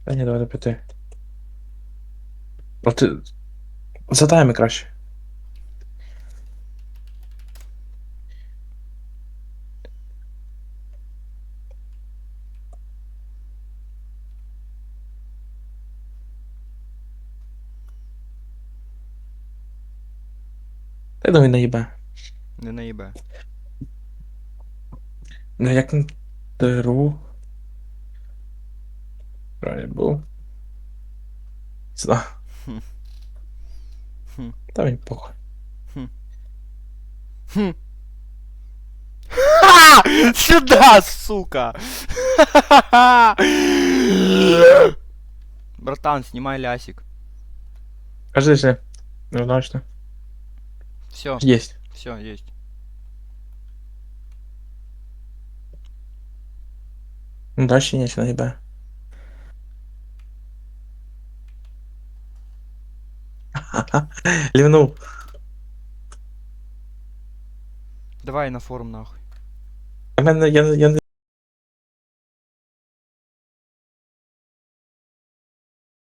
Та ні, давай до 5. От ти... Задай краще. Та й думаю, наїбе. Не наїбе. Ну як не деру. Правильно був. Сюда. Хм. Хм. Та мені похуй. Хм. Хм. Ха! Сюда, сука! Братан, снимай лясик. Кажи, если неудачно. Все, Есть. все, есть. Ну дальше нет, наїбе. Ливнув. Давай на форум нахуй. Я